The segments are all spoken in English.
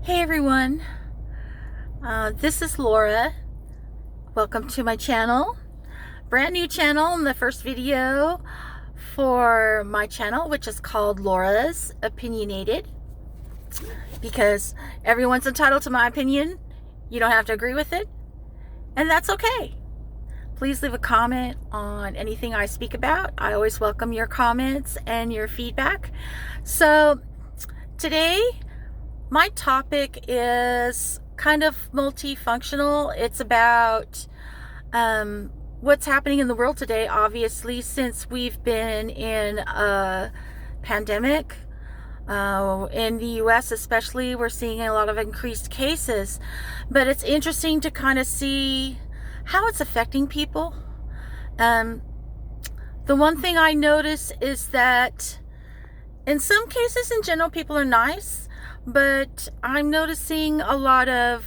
Hey everyone, this is Laura. Welcome to my channel. Brand new channel, and the first video for my channel, which is called Laura's Opinionated, because everyone's entitled to my opinion. You don't have to agree with it, and that's okay. Please leave a comment on anything I speak about. I always welcome your comments and your feedback. So today, my topic is kind of multifunctional. It's about what's happening in the world today, obviously, since we've been in a pandemic. In the US especially, we're seeing a lot of increased cases. But it's interesting to kind of see how it's affecting people. The one thing I notice is that in some cases, in general, people are nice. But I'm noticing a lot of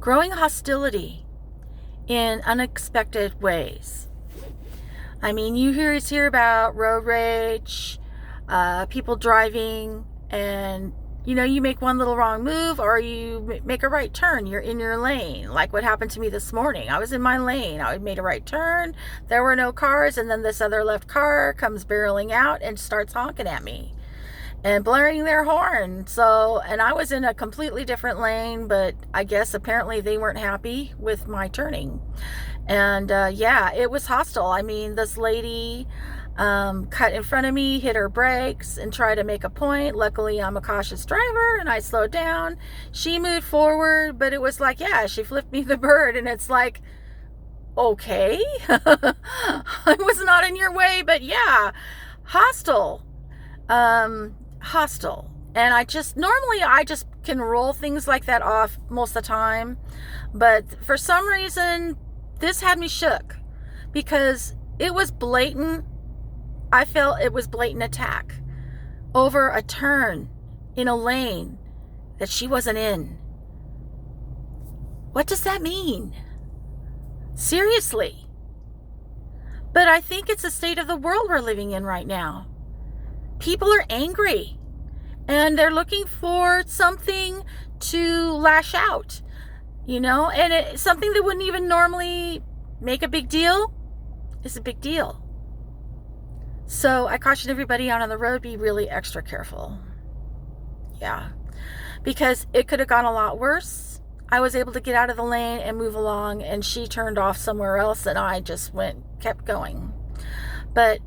growing hostility in unexpected ways. I mean, you hear about road rage, people driving, and you make one little wrong move, or you make a right turn. You're in your lane, like what happened to me this morning. I was in my lane. I made a right turn. There were no cars, and then this other left car comes barreling out and starts honking at me and blaring their horn. And I was in a completely different lane, but I guess apparently they weren't happy with my turning. And yeah, it was hostile. I mean, this lady cut in front of me, hit her brakes, and tried to make a point. Luckily, I'm a cautious driver, and I slowed down. She moved forward, but it was like, yeah, she flipped me the bird, and it's like, okay, I was not in your way, but yeah, hostile. Hostile. And I just can roll things like that off most of the time, but for some reason this had me shook, because it was blatant. I felt it was blatant attack over a turn in a lane that she wasn't in. What does that mean? Seriously. But I think it's the state of the world we're living in right now. People are angry, and they're looking for something to lash out, and it's something that wouldn't even normally make a big deal is a big deal. So I caution everybody out on the road, be really extra careful. Yeah, because it could have gone a lot worse. I was able to get out of the lane and move along, and she turned off somewhere else, and I just kept going. But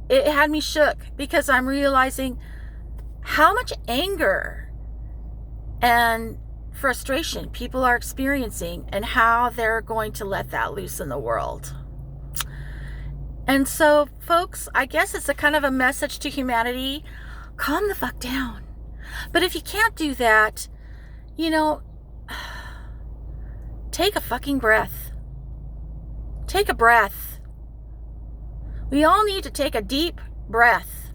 it had me shook, because I'm realizing how much anger and frustration people are experiencing, and how they're going to let that loose in the world. And so, folks, I guess it's a kind of a message to humanity: calm the fuck down. But if you can't do that, take a fucking breath. Take a breath. We all need to take a deep breath.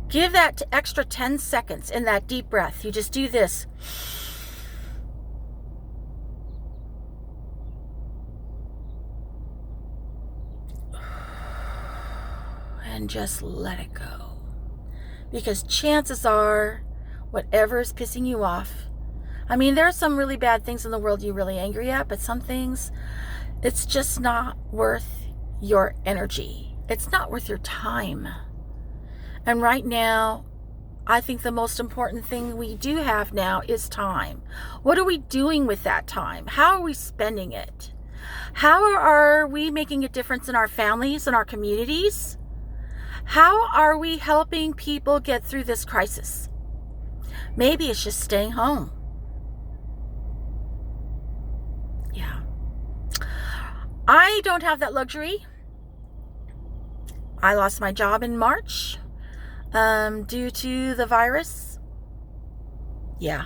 Give that extra 10 seconds in that deep breath. You just do this. And just let it go. Because chances are, whatever is pissing you off, I mean, there are some really bad things in the world you're really angry at, but some things, it's just not worth your energy. It's not worth your time. And right now, I think the most important thing we do have now is time. What are we doing with that time? How are we spending it? How are we making a difference in our families and our communities? How are we helping people get through this crisis? Maybe it's just staying home. Yeah. I don't have that luxury. I lost my job in March due to the virus. Yeah.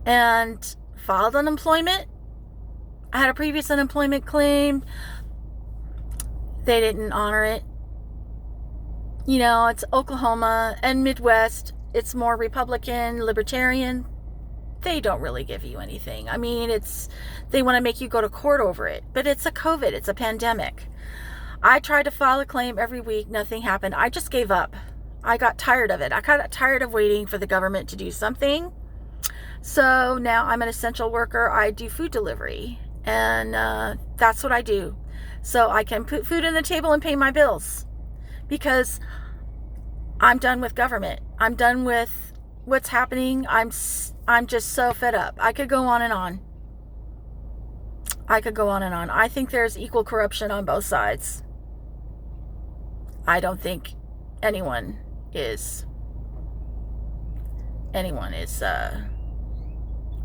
And filed unemployment. I had a previous unemployment claim. They didn't honor it. It's Oklahoma and Midwest. It's more Republican, libertarian. They don't really give you anything. I mean, they want to make you go to court over it. But it's a COVID. It's a pandemic. I tried to file a claim every week. Nothing happened. I just gave up. I got tired of it. I got tired of waiting for the government to do something. So now I'm an essential worker. I do food delivery, and that's what I do. So I can put food on the table and pay my bills, because I'm done with government. I'm done with what's happening. I'm just so fed up. I could go on and on. I could go on and on. I think there's equal corruption on both sides. I don't think anyone is,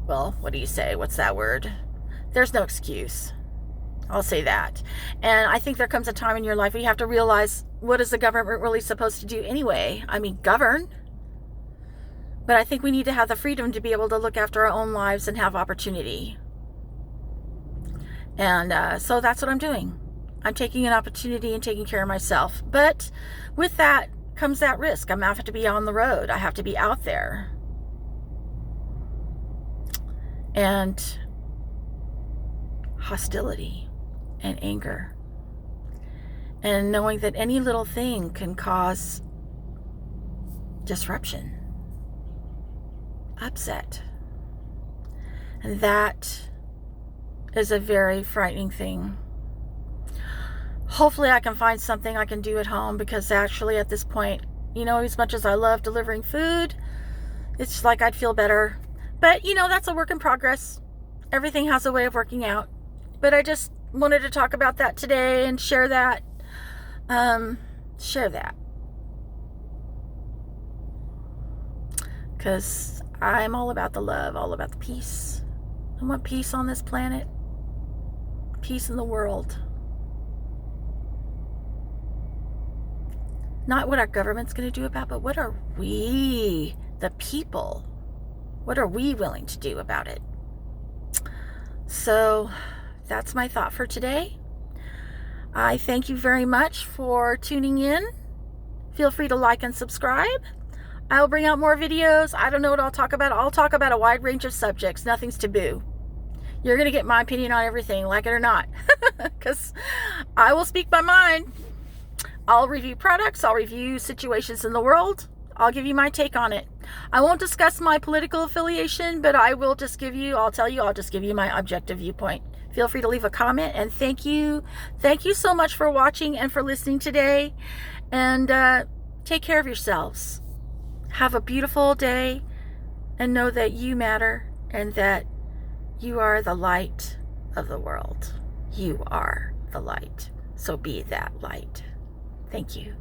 well, what do you say? What's that word? There's no excuse. I'll say that. And I think there comes a time in your life where you have to realize, what is the government really supposed to do anyway? I mean, govern. But I think we need to have the freedom to be able to look after our own lives and have opportunity. And so that's what I'm doing. I'm taking an opportunity and taking care of myself. But with that comes that risk. I have to be on the road. I have to be out there. And hostility and anger. And knowing that any little thing can cause disruption, upset. And that is a very frightening thing. Hopefully I can find something I can do at home, because actually at this point, as much as I love delivering food, it's like I'd feel better. But, that's a work in progress. Everything has a way of working out. But I just wanted to talk about that today and share that. Because I'm all about the love, all about the peace. I want peace on this planet. Peace in the world. Not what our government's going to do about, but what are we, the people, what are we willing to do about it? So that's my thought for today. I thank you very much for tuning in. Feel free to like and subscribe. I'll bring out more videos. I don't know what I'll talk about. I'll talk about a wide range of subjects. Nothing's taboo. You're going to get my opinion on everything, like it or not, because I will speak my mind. I'll review products. I'll review situations in the world. I'll give you my take on it. I won't discuss my political affiliation, but I will just I'll just give you my objective viewpoint. Feel free to leave a comment, and thank you. Thank you so much for watching and for listening today. And take care of yourselves. Have a beautiful day, and know that you matter and that you are the light of the world. You are the light. So be that light. Thank you.